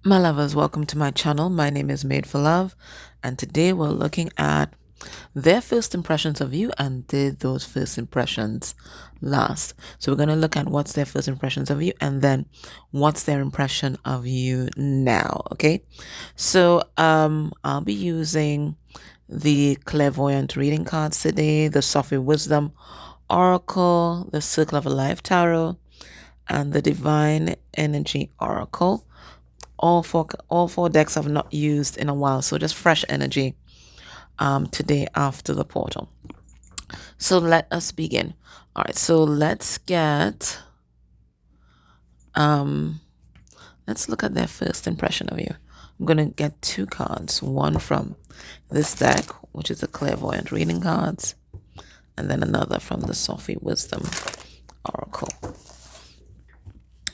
My lovers, welcome to my channel. My name is Made for Love, and today we're looking at their first impressions of you and did those first impressions last. So we're going to look at what's their first impressions of you and then what's their impression of you now, okay? So I'll be using the clairvoyant reading cards today, the Sophie Wisdom Oracle, the Circle of a Life Tarot, and the Divine Energy Oracle. All four decks I've not used in a while, so just fresh energy today after the portal. So let us begin. All right, so let's look at their first impression of you. I'm gonna get two cards, one from this deck, which is the clairvoyant reading cards, and then another from the Sophie Wisdom Oracle.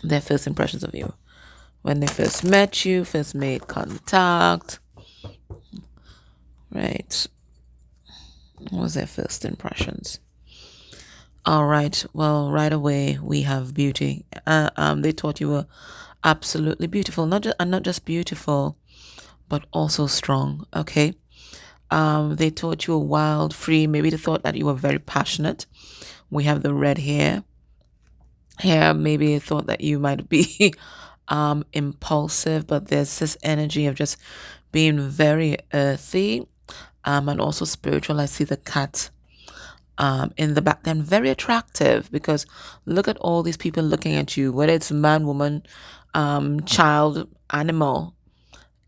Their first impressions of you. When they first met you, first made contact, right? What was their first impressions? All right. Well, right away we have beauty. They thought you were absolutely beautiful, not just beautiful, but also strong. Okay. They thought you were wild, free. Maybe they thought that you were very passionate. We have the red hair. Maybe they thought that you might be impulsive, but there's this energy of just being very earthy and also spiritual. I see the cat in the back then, very attractive, because look at all these people looking at you, whether it's man, woman, child, animal.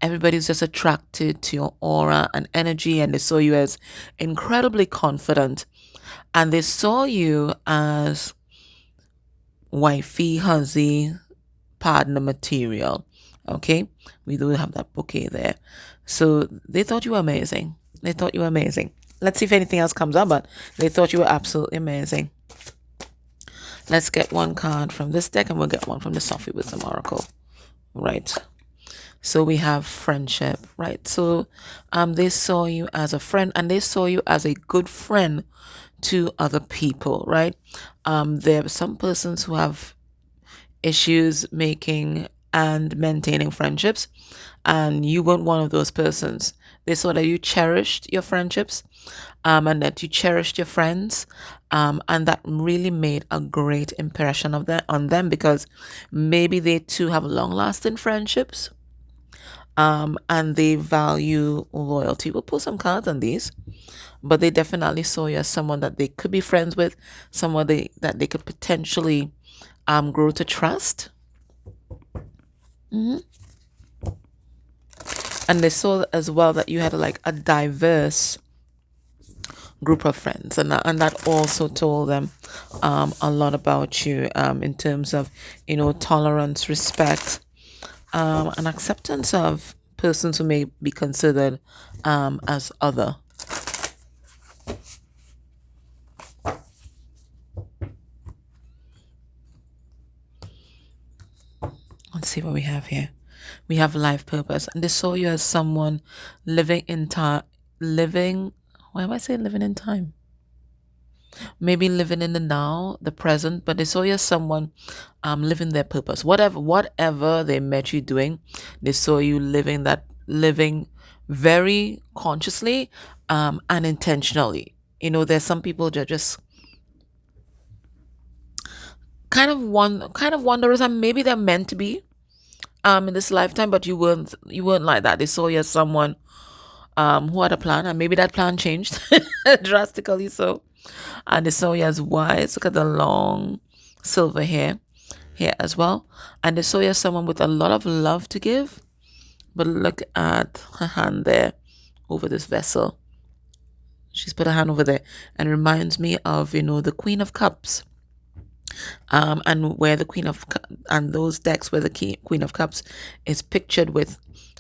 Everybody's just attracted to your aura and energy, and they saw you as incredibly confident, and they saw you as wifey, huzzy, partner material. Okay, we do have that bouquet there. So they thought you were amazing. They thought you were amazing. Let's see if anything else comes up, but they thought you were absolutely amazing. Let's get one card from this deck and we'll get one from the Sophie Wisdom Oracle. Right. So we have friendship, right? So they saw you as a friend, and they saw you as a good friend to other people, right? There are some persons who have issues making and maintaining friendships, and you weren't one of those persons. They saw that you cherished your friendships, and that you cherished your friends, and that really made a great impression of that on them, because maybe they too have long-lasting friendships, and they value loyalty. We'll pull some cards on these, but they definitely saw you as someone that they could be friends with, someone that they could potentially grow to trust. And they saw as well that you had like a diverse group of friends, and that also told them a lot about you, in terms of tolerance, respect, and acceptance of persons who may be considered as other. Let's see what we have here. We have life purpose, and they saw you as someone living in time. Why am I saying living in time? Maybe living in the now, the present, but they saw you as someone living their purpose. Whatever they met you doing, they saw you living very consciously and intentionally. There's some people that just kind of wonders, and maybe they're meant to be in this lifetime, but you weren't like that. They saw you as someone who had a plan, and maybe that plan changed drastically. So, and they saw you as wise. Look at the long silver hair here as well, and they saw you as someone with a lot of love to give. But look at her hand there over this vessel. She's put her hand over there, and reminds me of the Queen of Cups. And where the and those decks where the Queen of Cups is pictured with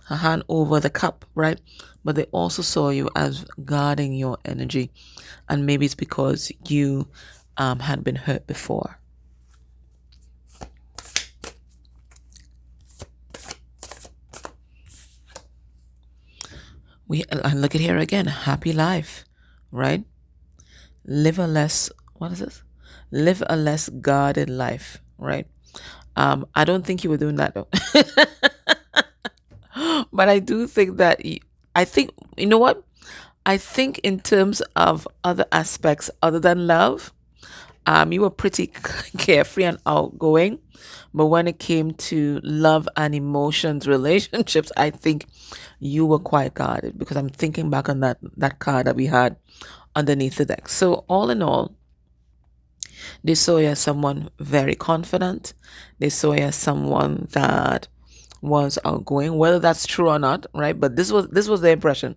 her hand over the cup, right? But they also saw you as guarding your energy, and maybe it's because you had been hurt before. And look at here again, happy life, right? Live a less, what is this? Live a less guarded life, right? I don't think you were doing that though. But I do think that I think, you know what? I think in terms of other aspects other than love, you were pretty carefree and outgoing. But when it came to love and emotions, relationships, I think you were quite guarded, because I'm thinking back on that card that we had underneath the deck. So all in all, they saw you as someone very confident. They saw you as someone that was outgoing, whether that's true or not, right? But this was the impression.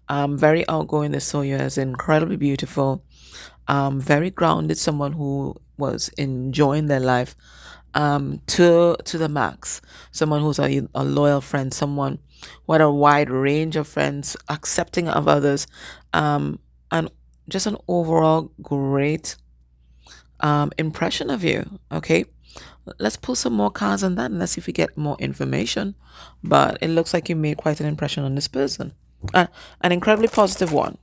Very outgoing. They saw you as incredibly beautiful, very grounded, someone who was enjoying their life, to the max. Someone who's a loyal friend, someone who had a wide range of friends, accepting of others, and just an overall great impression of you. Okay, let's pull some more cards on that and let's see if we get more information. But it looks like you made quite an impression on this person, an incredibly positive one.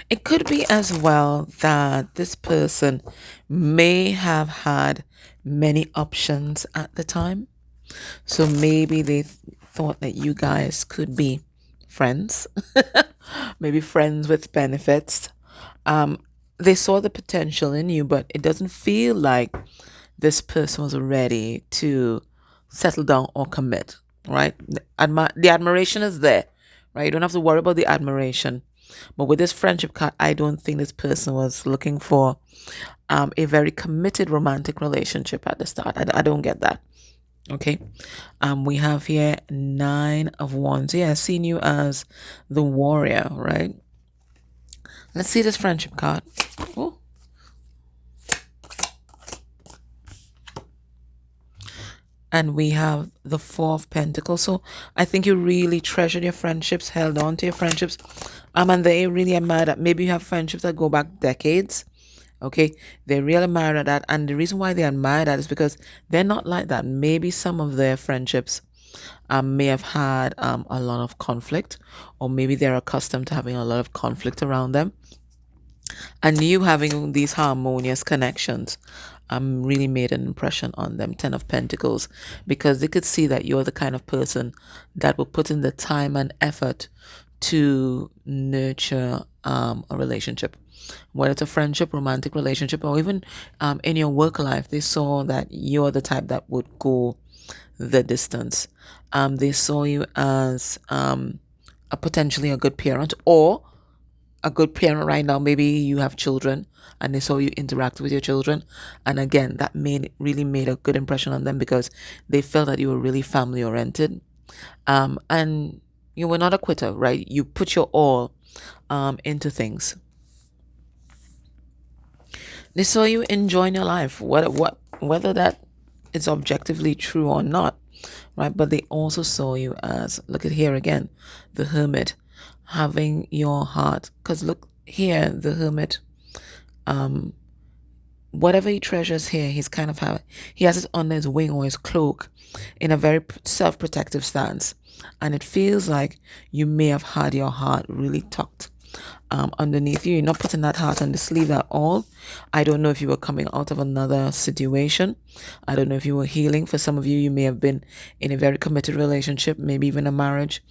It could be as well that this person may have had many options at the time. So maybe they thought that you guys could be friends, maybe friends with benefits. Um, they saw the potential in you, but it doesn't feel like this person was ready to settle down or commit, right? The admiration is there, right? You don't have to worry about the admiration. But with this friendship card, I don't think this person was looking for a very committed romantic relationship at the start. I don't get that. Okay. We have here Nine of Wands. Yeah, seeing you as the warrior, right? Let's see this friendship card. Oh. And we have the Four of Pentacles. So I think you really treasured your friendships, held on to your friendships. And they really admire that. Maybe you have friendships that go back decades. Okay, they really admire that. And the reason why they admire that is because they're not like that. Maybe some of their friendships may have had a lot of conflict, or maybe they're accustomed to having a lot of conflict around them. And you having these harmonious connections really made an impression on them. Ten of Pentacles, because they could see that you're the kind of person that will put in the time and effort to nurture a relationship, whether it's a friendship, romantic relationship, or even in your work life. They saw that you're the type that would go the distance. They saw you as a potentially a good parent, or a good parent right now. Maybe you have children and they saw you interact with your children. And again, that really made a good impression on them, because they felt that you were really family oriented. And you were not a quitter, right? You put your all into things. They saw you enjoying your life, whether that is objectively true or not, right? But they also saw you as, look at here again, the Hermit, having your heart. Because look here, the Hermit, whatever he treasures here, he's kind of he has it under his wing or his cloak, in a very self-protective stance. And it feels like you may have had your heart really tucked underneath you. You're not putting that heart on the sleeve at all. I don't know if you were coming out of another situation. I don't know if you were healing. For some of you, you may have been in a very committed relationship, maybe even a marriage,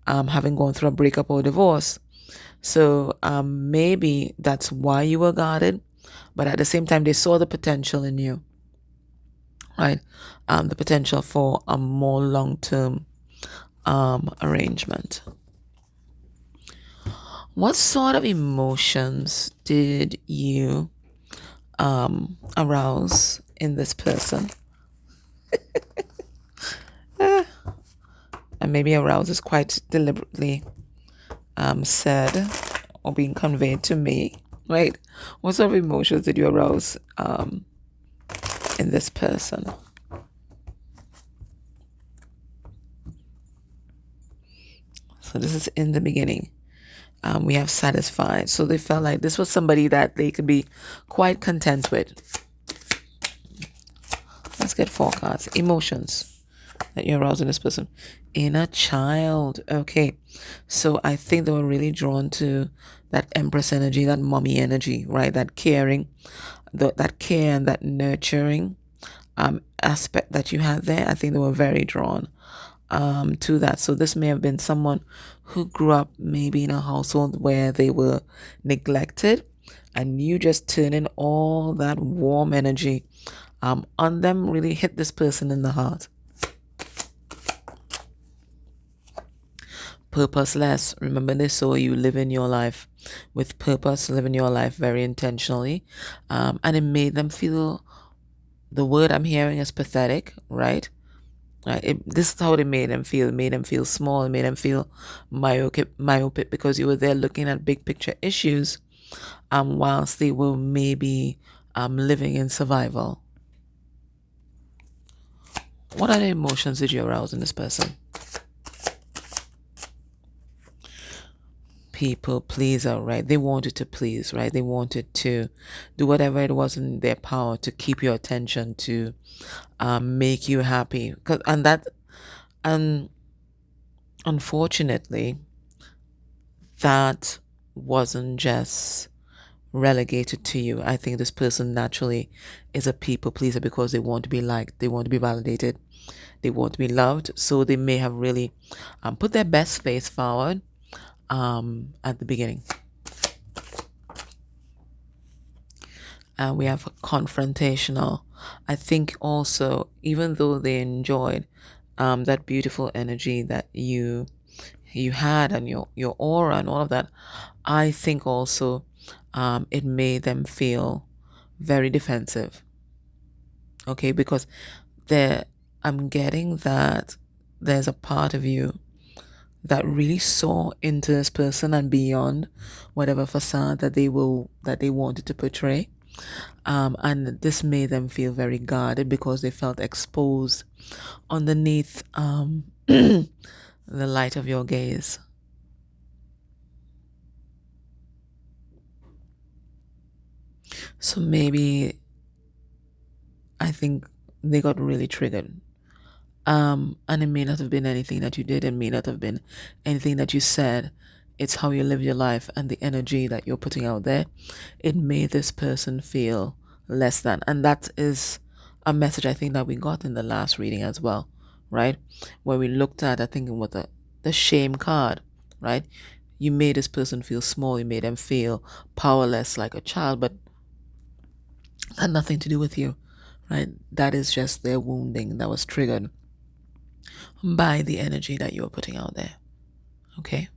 having gone through a breakup or divorce. So maybe that's why you were guarded. But at the same time, they saw the potential in you, right? The potential for a more long-term arrangement. What sort of emotions did you arouse in this person? And maybe arouse is quite deliberately said or being conveyed to me, right? What sort of emotions did you arouse in this person? So this is in the beginning. We have satisfied. So they felt like this was somebody that they could be quite content with. Let's get forecasts. Emotions that you're arousing this person. Inner child. Okay. So I think they were really drawn to that Empress energy, that mommy energy, right? That caring, that care and that nurturing aspect that you had there. I think they were very drawn to that. So this may have been someone who grew up maybe in a household where they were neglected, and you just turning all that warm energy on them really hit this person in the heart. Purposeless. Remember, they saw you living your life with purpose, living your life very intentionally, and it made them feel, the word I'm hearing is pathetic, right? This is how they made them feel. It made them feel small. It made them feel myopic because you were there looking at big picture issues, whilst they were maybe living in survival. What other emotions did you arouse in this person? People pleaser, right? They wanted to please, right? They wanted to do whatever it was in their power to keep your attention, to make you happy. And unfortunately, that wasn't just relegated to you. I think this person naturally is a people pleaser because they want to be liked, they want to be validated, they want to be loved. So they may have really put their best face forward at the beginning. We have confrontational. I think also, even though they enjoyed that beautiful energy that you had, and your aura and all of that, I think also it made them feel very defensive. Okay, because I'm getting that there's a part of you that really saw into this person and beyond whatever facade that they wanted to portray. And this made them feel very guarded because they felt exposed underneath the light of your gaze. So maybe I think they got really triggered. And it may not have been anything that you did, it may not have been anything that you said. It's how you live your life and the energy that you're putting out there. It made this person feel less than. And that is a message I think that we got in the last reading as well, right? Where we looked at, I think it was the shame card, right? You made this person feel small, you made them feel powerless like a child, but that had nothing to do with you, right? That is just their wounding that was triggered by the energy that you're putting out there. Okay?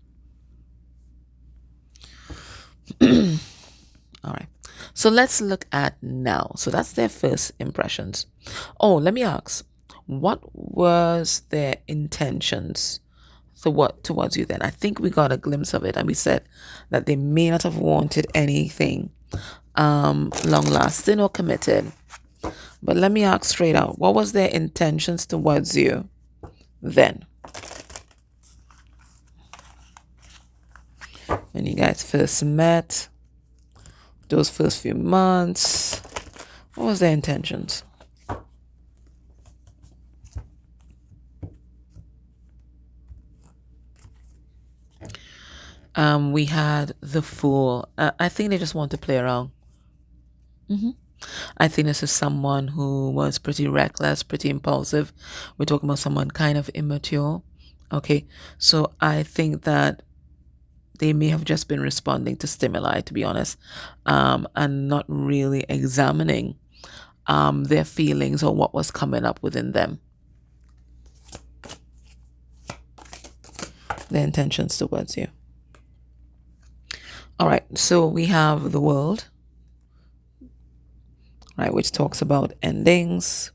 All right. So let's look at now. So that's their first impressions. Oh, let me ask, what was their intentions towards you then? I think we got a glimpse of it, and we said that they may not have wanted anything long lasting or committed. But let me ask straight out, what was their intentions towards you then? When you guys first met, those first few months, what was their intentions? We had the Fool. I think they just want to play around. I think this is someone who was pretty reckless, pretty impulsive. We're talking about someone kind of immature. Okay, so I think that they may have just been responding to stimuli, to be honest, and not really examining their feelings or what was coming up within them. Their intentions towards you. All right, so we have the World, right, which talks about endings.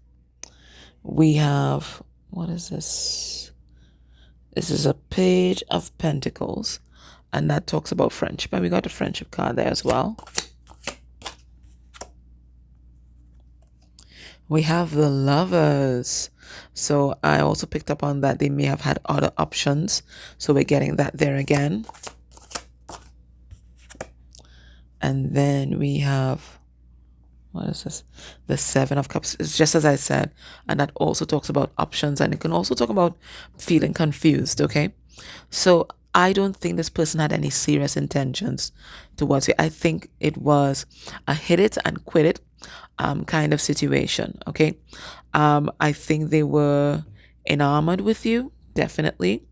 We have, what is this? This is a Page of Pentacles, and that talks about friendship. And we got a friendship card there as well. We have the Lovers. So I also picked up on that they may have had other options. So we're getting that there again. And then we have, what is this? The Seven of Cups. It's just as I said. And that also talks about options. And it can also talk about feeling confused, okay? So I don't think this person had any serious intentions towards you. I think it was a hit it and quit it. kind of situation. Okay. I think they were enamored with you, definitely.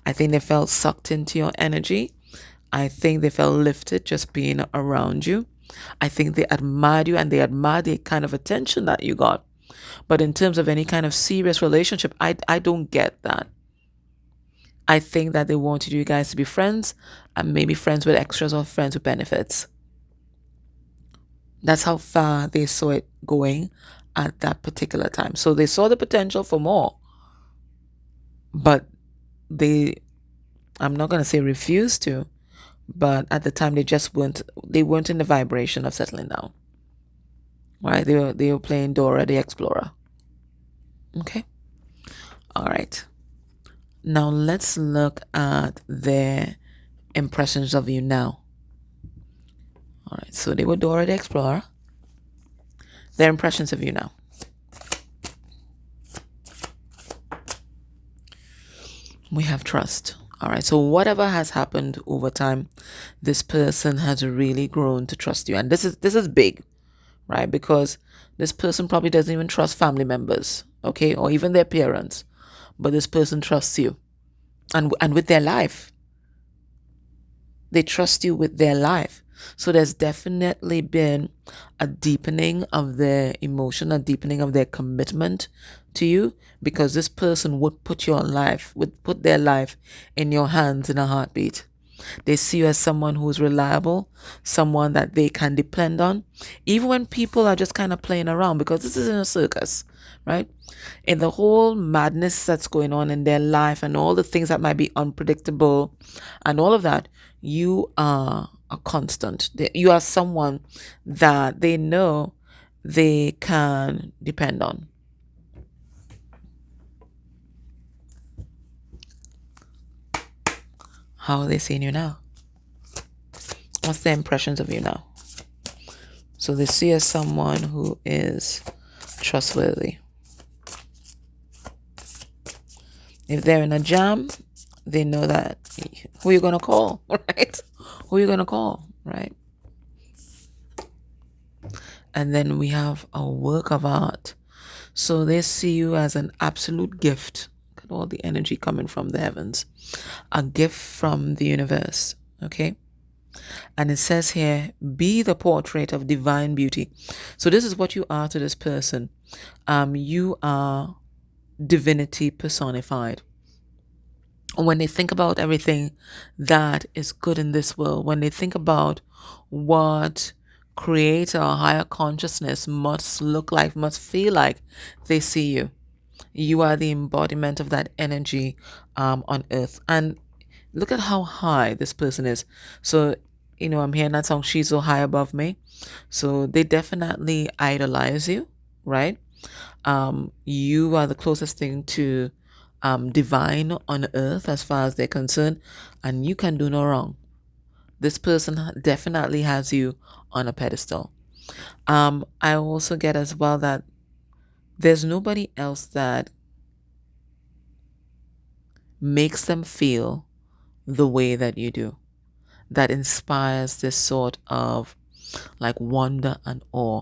I think they felt sucked into your energy. I think they felt lifted just being around you. I think they admired you and they admired the kind of attention that you got. But in terms of any kind of serious relationship, I don't get that. I think that they wanted you guys to be friends and maybe friends with extras or friends with benefits. That's how far they saw it going at that particular time. So they saw the potential for more, but they, I'm not going to say refused to, but at the time they weren't in the vibration of settling down. Right? They were playing Dora the Explorer. Okay? All right. Now let's look at their impressions of you now. All right. So they were Dora the Explorer. Their impressions of you now. We have trust. All right. So whatever has happened over time, this person has really grown to trust you. And this is big, right? Because this person probably doesn't even trust family members, okay, or even their parents. But this person trusts you. And with their life. They trust you with their life. So there's definitely been a deepening of their emotion, a deepening of their commitment to you, because this person would put their life in your hands in a heartbeat. They see you as someone who's reliable, someone that they can depend on, even when people are just kind of playing around, because this isn't a circus, right? In the whole madness that's going on in their life and all the things that might be unpredictable and all of that, you are a constant. You are someone that they know they can depend on. How are they seeing you now? What's their impressions of you now? So they see you as someone who is trustworthy. If they're in a jam, they know that who you're gonna call, right? Who you're gonna call, right? And then we have a work of art. So they see you as an absolute gift. Look at all the energy coming from the heavens. A gift from the universe. Okay? And it says here, be the portrait of divine beauty. So this is what you are to this person. You are divinity personified. When they think about everything that is good in this world, when they think about what creator or higher consciousness must look like, must feel like, they see you. You are the embodiment of that energy on earth. And look at how high this person is. So, I'm hearing that song, She's So High Above Me. So they definitely idolize you, right? You are the closest thing to divine on earth as far as they're concerned, and you can do no wrong. This person definitely has you on a pedestal. I also get as well that there's nobody else that makes them feel the way that you do, that inspires this sort of like wonder and awe.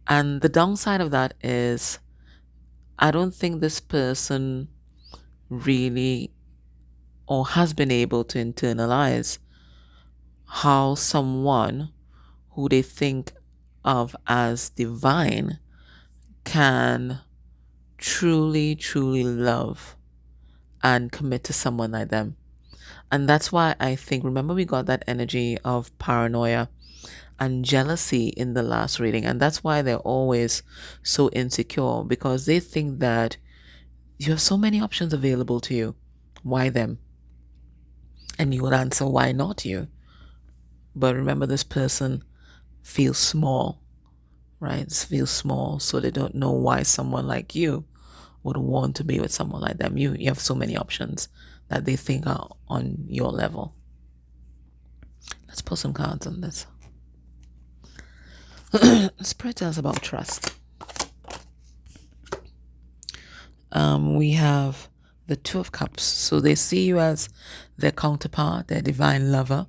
And the downside of that is, I don't think this person really or has been able to internalize how someone who they think of as divine can truly, truly love and commit to someone like them. And that's why I think, remember, we got that energy of paranoia and jealousy in the last reading. And that's why they're always so insecure, because they think that you have so many options available to you. Why them? And you would answer, why not you? But remember, this person feels small, right? Feels small, so they don't know why someone like you would want to be with someone like them. You have so many options that they think are on your level. Let's put some cards on this. Spirit tells us about trust. We have the Two of Cups. So they see you as their counterpart, their divine lover.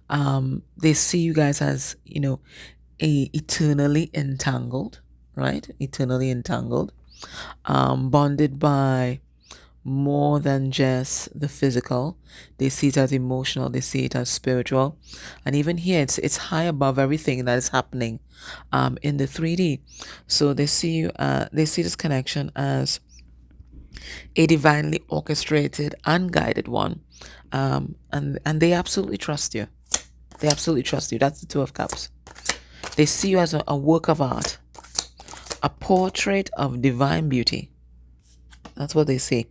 They see you guys as, eternally entangled, right? Eternally entangled, bonded by more than just the physical. They see it as emotional, they see it as spiritual. And even here, it's high above everything that is happening in the 3D. So they see you, they see this connection as a divinely orchestrated and guided one. And they absolutely trust you. They absolutely trust you. That's the Two of Cups. They see you as a work of art, a portrait of divine beauty. That's what they say.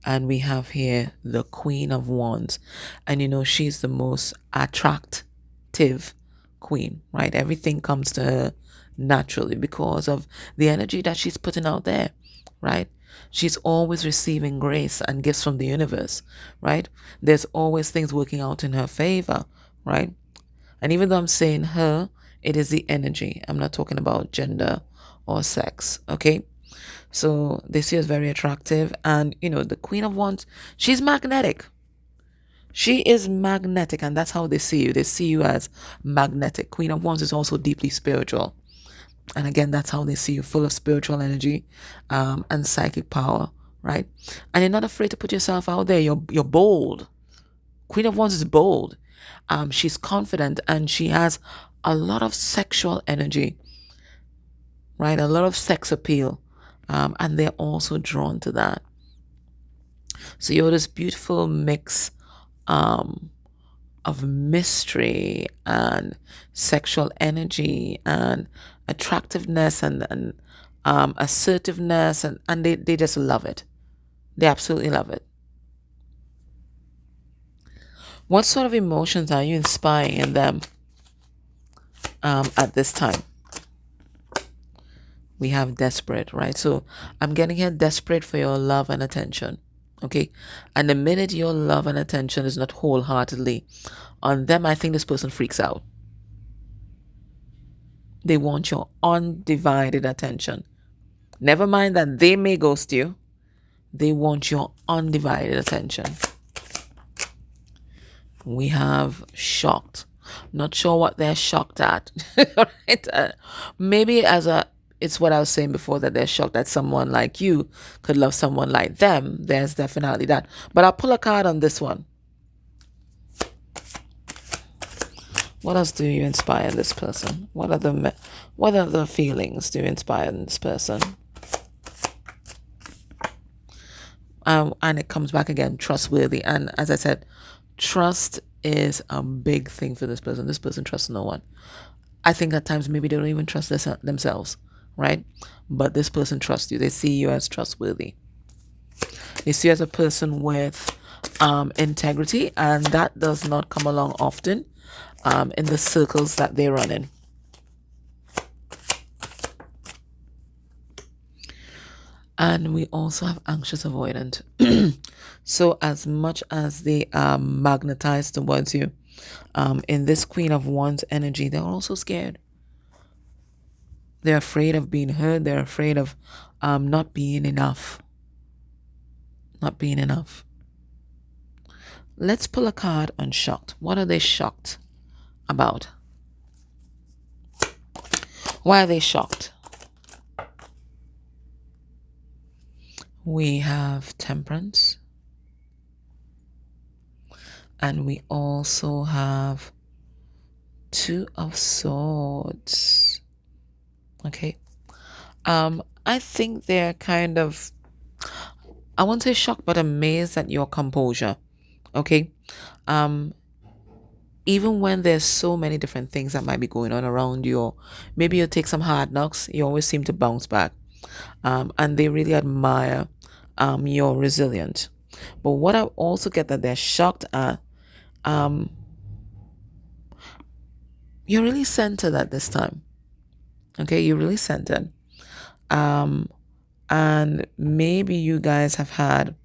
And we have here the Queen of Wands. And she's the most attractive queen, right? Everything comes to her naturally because of the energy that she's putting out there, right? She's always receiving grace and gifts from the universe, right? There's always things working out in her favor, right? And even though I'm saying her, it is the energy. I'm not talking about gender or sex, okay? So they see us very attractive. And, the Queen of Wands, she's magnetic. She is magnetic, and that's how they see you. They see you as magnetic. Queen of Wands is also deeply spiritual. And again, that's how they see you, full of spiritual energy and psychic power, right? And you're not afraid to put yourself out there. You're bold. Queen of Wands is bold. She's confident, and she has a lot of sexual energy, right? A lot of sex appeal. And they're also drawn to that. So you're this beautiful mix of mystery and sexual energy and attractiveness and assertiveness, and they just love it. They absolutely love it. What sort of emotions are you inspiring in them at this time? We have desperate, right? So I'm getting here desperate for your love and attention. Okay. And the minute your love and attention is not wholeheartedly on them, I think this person freaks out. They want your undivided attention. Never mind that they may ghost you. They want your undivided attention. We have shocked. Not sure what they're shocked at. Right? Maybe it's what I was saying before, that they're shocked that someone like you could love someone like them. There's definitely that. But I'll pull a card on this one. What else do you inspire in this person? What are the feelings do you inspire in this person? And it comes back again, trustworthy. And as I said, trust is a big thing for this person. This person trusts no one. I think at times maybe they don't even trust themselves, right? But this person trusts you. They see you as trustworthy. They see you as a person with integrity, and that does not come along often in the circles that they run in. And we also have anxious avoidant. So as much as they are magnetized towards you, in this Queen of Wands energy, they're also scared. They're afraid of being heard. They're afraid of not being enough. Not being enough. Let's pull a card on shocked. What are they shocked about? Why are they shocked? We have temperance. And we also have Two of Swords. Okay. I think they're kind of, I won't say shocked, but amazed at your composure. Okay. Even when there's so many different things that might be going on around you, or maybe you take some hard knocks, you always seem to bounce back. And they really admire your resilience. But what I also get that they're shocked at, you're really centered at this time. Okay, you're really centered. And maybe you guys have had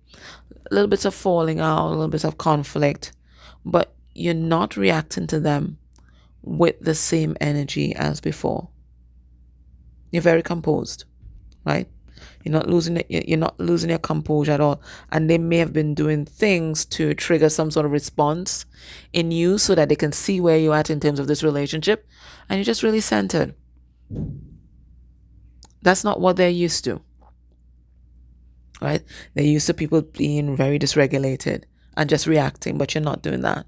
a little bit of falling out, a little bit of conflict, but you're not reacting to them with the same energy as before. You're very composed, right? You're not losing your composure at all. And they may have been doing things to trigger some sort of response in you so that they can see where you're at in terms of this relationship. And you're just really centered. That's not what they're used to, right? They're used to people being very dysregulated and just reacting, but you're not doing that.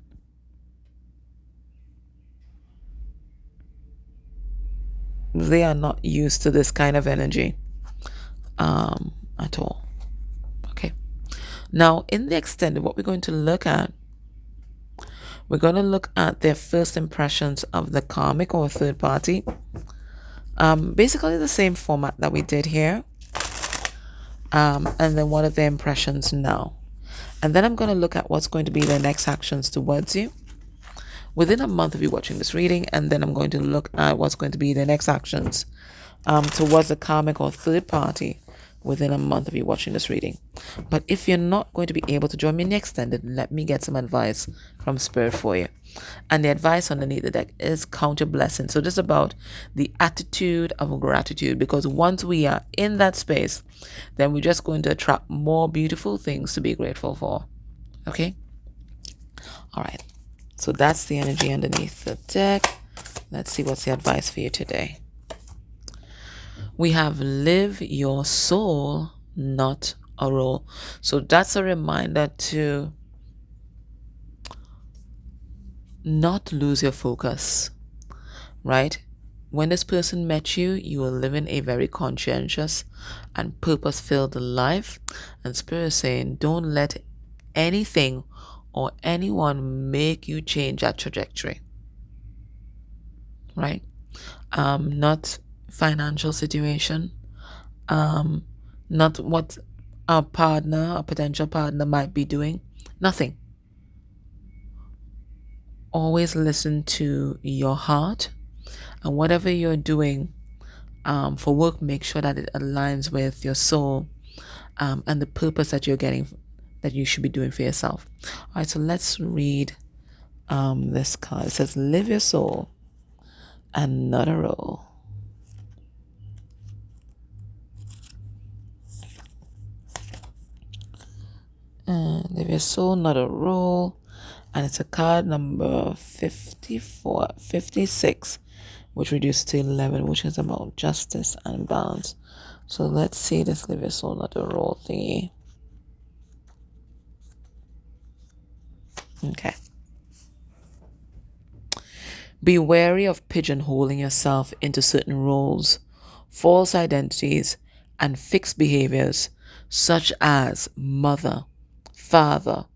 They are not used to this kind of energy at all. Okay. Now, in the extended, what we're going to look at, we're going to look at their first impressions of the karmic or third party. Basically the same format that we did here. And then what are their impressions now? And then I'm going to look at what's going to be their next actions towards you within a month of you watching this reading. And then I'm going to look at what's going to be their next actions towards the karmic or third party within a month of you watching this reading. But if you're not going to be able to join me in the extended, let me get some advice from Spirit for you. And the advice underneath the deck is count your blessings. So this is about the attitude of gratitude, because once we are in that space, then we're just going to attract more beautiful things to be grateful for. Okay? All right. So that's the energy underneath the deck. Let's see what's the advice for you today. We have live your soul, not a role. So that's a reminder to not lose your focus, right? When this person met you, you were living a very conscientious and purpose-filled life. And Spirit is saying, don't let anything or anyone make you change that trajectory, right? Not financial situation, not what a potential partner might be doing, nothing. Always listen to your heart, and whatever you're doing for work, make sure that it aligns with your soul and the purpose that that you should be doing for yourself. All right, so let's read this card. It says, live your soul and not a role. Live your soul, not a role. And it's a card number 56, which reduced to 11, which is about justice and balance. So let's see this live your soul, not a role thingy. Okay. Be wary of pigeonholing yourself into certain roles, false identities, and fixed behaviors such as mother, father,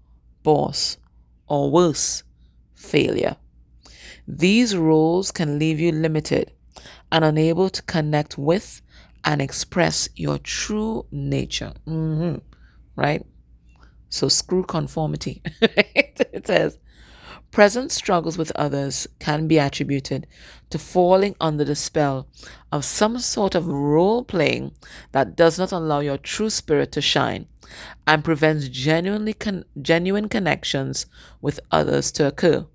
boss, or worse, failure. These roles can leave you limited and unable to connect with and express your true nature. Right? So screw conformity. It says, present struggles with others can be attributed to falling under the spell of some sort of role playing that does not allow your true spirit to shine and prevents genuine connections with others to occur.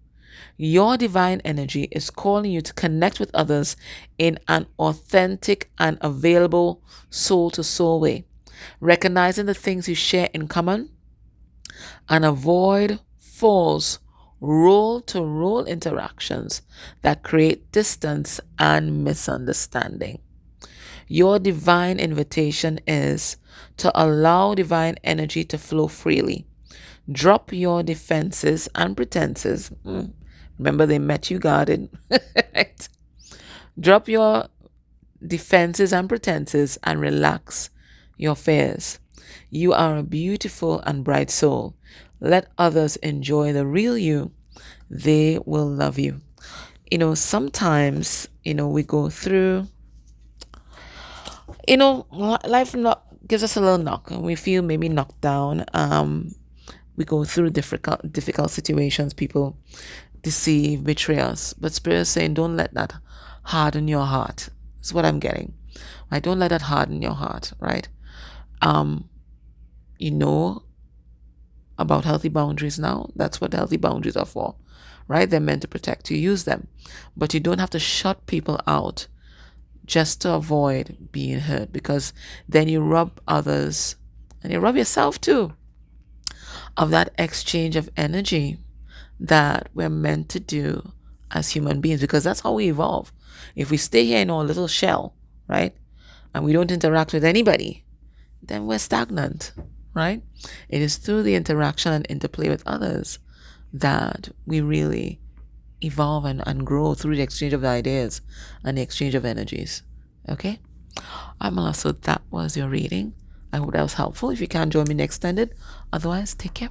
Your divine energy is calling you to connect with others in an authentic and available soul-to-soul way, recognizing the things you share in common and avoid false role-to-role interactions that create distance and misunderstanding. Your divine invitation is to allow divine energy to flow freely. Drop your defenses and pretenses. Remember, they met you guarded. Right? Drop your defenses and pretenses and relax your fears. You are a beautiful and bright soul. Let others enjoy the real you. They will love you. Sometimes, we go through, life gives us a little knock and we feel maybe knocked down. We go through difficult situations. People deceive, betray us. But Spirit is saying, don't let that harden your heart. That's what I'm getting. Right? Don't let that harden your heart, right? You know about healthy boundaries now. That's what healthy boundaries are for, right? They're meant to protect you. Use them. But you don't have to shut people out just to avoid being hurt, because then you rob others and you rob yourself too of that exchange of energy that we're meant to do as human beings, because that's how we evolve. If we stay here in our little shell, right, and we don't interact with anybody, then we're stagnant, right? It is through the interaction and interplay with others that we really evolve and grow, through the exchange of ideas and the exchange of energies. Okay? Amala, so that was your reading. I hope that was helpful. If you can, join me next extended. Otherwise, take care.